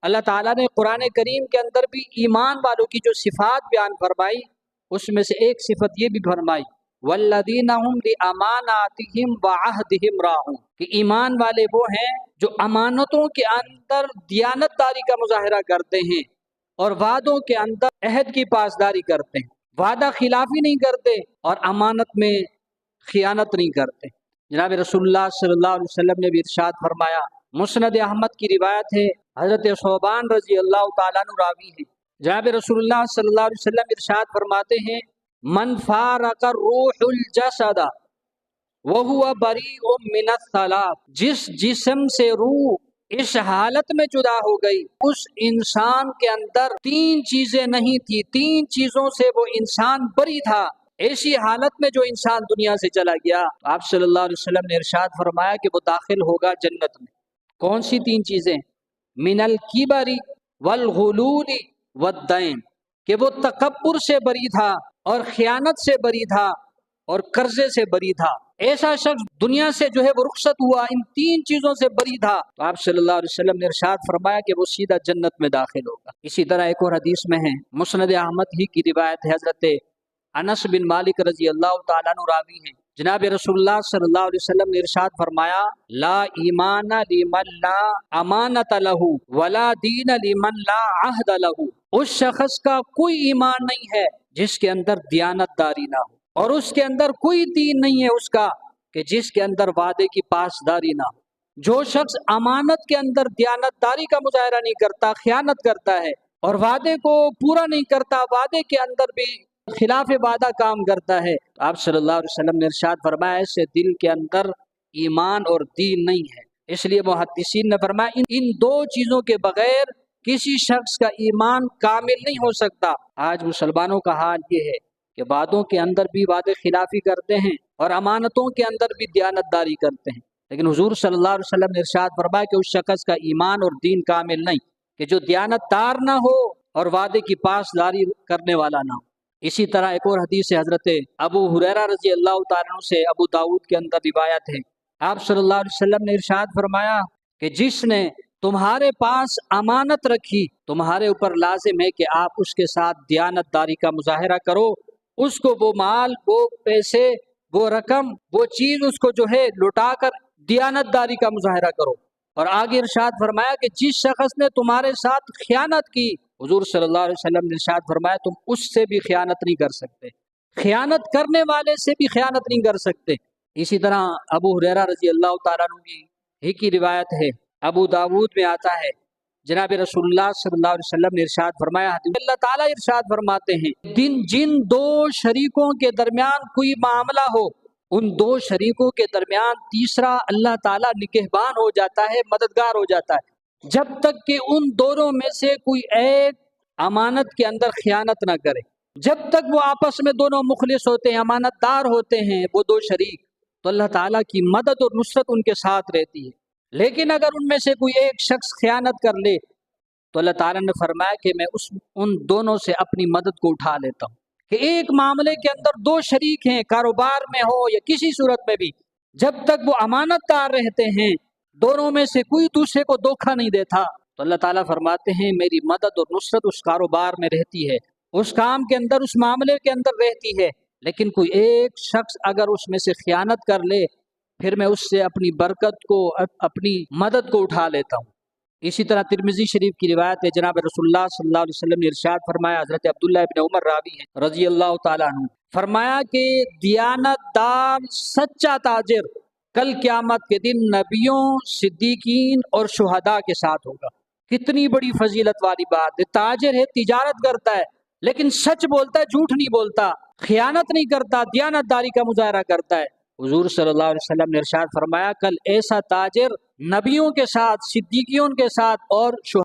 اللہ تعالیٰ نے قرآن کریم کے اندر بھی ایمان والوں کی جو صفات بیان فرمائی اس میں سے ایک صفت یہ بھی فرمائی والذین هم لاماناتہم وعہدہم راعون، کہ ایمان والے وہ ہیں جو امانتوں کے اندر دیانتداری کا مظاہرہ کرتے ہیں اور وعدوں کے اندر عہد کی پاسداری کرتے ہیں، وعدہ خلافی نہیں کرتے اور امانت میں خیانت نہیں کرتے۔ جناب رسول اللہ صلی اللہ علیہ وسلم نے بھی ارشاد فرمایا، مسند احمد کی روایت ہے، حضرت صوبان رضی اللہ تعالیٰ عنہ راوی ہے، جناب رسول اللہ صلی اللہ علیہ وسلم ارشاد فرماتے ہیں من فارق الروح الجسد وهو بریء من الثلاث، جس جسم سے روح اس حالت میں جدا ہو گئی اس انسان کے اندر تین چیزیں نہیں تھی، تین چیزوں سے وہ انسان بری تھا، ایسی حالت میں جو انسان دنیا سے چلا گیا، آپ صلی اللہ علیہ وسلم نے ارشاد فرمایا کہ وہ داخل ہوگا جنت میں۔ کون سی تین چیزیں؟ من الکبر والغلول والدین، کہ وہ تکبر سے بری تھا اور خیانت سے بری تھا اور قرضے سے بری تھا۔ ایسا شخص دنیا سے جو ہے وہ رخصت ہوا، ان تین چیزوں سے بری تھا، تو آپ صلی اللہ علیہ وسلم نے ارشاد فرمایا کہ وہ سیدھا جنت میں داخل ہوگا۔ اسی طرح ایک اور حدیث میں ہے، مسند احمد ہی کی روایت ہے، حضرت انس بن مالک رضی اللہ تعالیٰ عنہ راوی ہیں، جناب رسول اللہ صلی اللہ علیہ وسلم نے ارشاد فرمایا لا ایمان لمن لا امانت لہ ولا دین لمن لا عہد لہ، اس شخص کا کوئی ایمان نہیں ہے جس کے اندر دیانت داری نہ ہو، اور اس کے اندر کوئی دین نہیں ہے اس کا کہ جس کے اندر وعدے کی پاسداری نہ ہو۔ جو شخص امانت کے اندر دیانت داری کا مظاہرہ نہیں کرتا، خیانت کرتا ہے اور وعدے کو پورا نہیں کرتا، وعدے کے اندر بھی خلاف وعدہ کام کرتا ہے، تو آپ صلی اللہ علیہ وسلم نے ارشاد فرمایا ایسے دل کے اندر ایمان اور دین نہیں ہے۔ اس لیے محدثین نے فرمایا ان دو چیزوں کے بغیر کسی شخص کا ایمان کامل نہیں ہو سکتا۔ آج مسلمانوں کا حال یہ ہے کہ وعدوں کے اندر بھی وعدے خلافی کرتے ہیں اور امانتوں کے اندر بھی دیانت داری کرتے ہیں، لیکن حضور صلی اللہ علیہ وسلم نے ارشاد فرمایا کہ اس شخص کا ایمان اور دین کامل نہیں، کہ جو دیانت دار نہ ہو اور وعدے کی پاسداری کرنے والا نہ ہو۔ اسی طرح ایک اور حدیث حضرت ابو ہریرہ رضی اللہ تعالیٰ عنہ سے ابو داؤد کے اندر روایت ہے، آپ صلی اللہ علیہ وسلم نے ارشاد فرمایا کہ جس نے تمہارے پاس امانت رکھی تمہارے اوپر لازم ہے کہ آپ اس کے ساتھ دیانت داری کا مظاہرہ کرو، اس کو وہ مال، وہ پیسے، وہ رقم، وہ چیز اس کو جو ہے لوٹا کر دیانت داری کا مظاہرہ کرو۔ اور آگے ارشاد فرمایا کہ جس شخص نے تمہارے ساتھ خیانت کی، حضور صلی اللہ علیہ وسلم نے ارشاد فرمایا تم اس سے بھی خیانت نہیں کر سکتے، خیانت کرنے والے سے بھی خیانت نہیں کر سکتے۔ اسی طرح ابو ہریرہ رضی اللہ تعالیٰ عنہ ہی کی روایت ہے، ابو داود میں آتا ہے، جناب رسول اللہ صلی اللہ علیہ وسلم نے ارشاد فرمایا، اللہ تعالیٰ ارشاد فرماتے ہیں جن دو شریکوں کے درمیان کوئی معاملہ ہو، ان دو شریکوں کے درمیان تیسرا اللہ تعالیٰ نگہبان ہو جاتا ہے، مددگار ہو جاتا ہے، جب تک کہ ان دونوں میں سے کوئی ایک امانت کے اندر خیانت نہ کرے۔ جب تک وہ آپس میں دونوں مخلص ہوتے ہیں، امانت دار ہوتے ہیں وہ دو شریک، تو اللہ تعالیٰ کی مدد اور نصرت ان کے ساتھ رہتی ہے۔ لیکن اگر ان میں سے کوئی ایک شخص خیانت کر لے تو اللہ تعالیٰ نے فرمایا کہ میں ان دونوں سے اپنی مدد کو اٹھا لیتا ہوں۔ کہ ایک معاملے کے اندر دو شریک ہیں، کاروبار میں ہو یا کسی صورت میں بھی، جب تک وہ امانت دار رہتے ہیں، دونوں میں سے کوئی دوسرے کو دھوکہ نہیں دیتا، تو اللہ تعالیٰ فرماتے ہیں میری مدد اور نصرت اس کاروبار میں رہتی ہے، اس کام کے اندر، اس معاملے کے اندر رہتی ہے۔ لیکن کوئی ایک شخص اگر اس میں سے خیانت کر لے، پھر میں اس سے اپنی برکت کو، اپنی مدد کو اٹھا لیتا ہوں۔ اسی طرح ترمذی شریف کی روایت ہے، جناب رسول اللہ صلی اللہ علیہ وسلم نے ارشاد فرمایا، حضرت عبداللہ ابن عمر راوی ہیں رضی اللہ تعالیٰ عنہ، فرمایا کہ دیانت دار سچا تاجر کل قیامت کے دن نبیوں، صدیقین اور شہداء کے ساتھ ہوگا۔ کتنی بڑی فضیلت والی بات ہے، تاجر ہے، تجارت کرتا ہے، لیکن سچ بولتا ہے، جھوٹ نہیں بولتا، خیانت نہیں کرتا، دیانت داری کا مظاہرہ کرتا ہے۔ حضور صلی اللہ علیہ وسلم نے ارشاد فرمایا کل ایسا تاجر نبیوں کے ساتھ، صدیقیوں کے ساتھ اور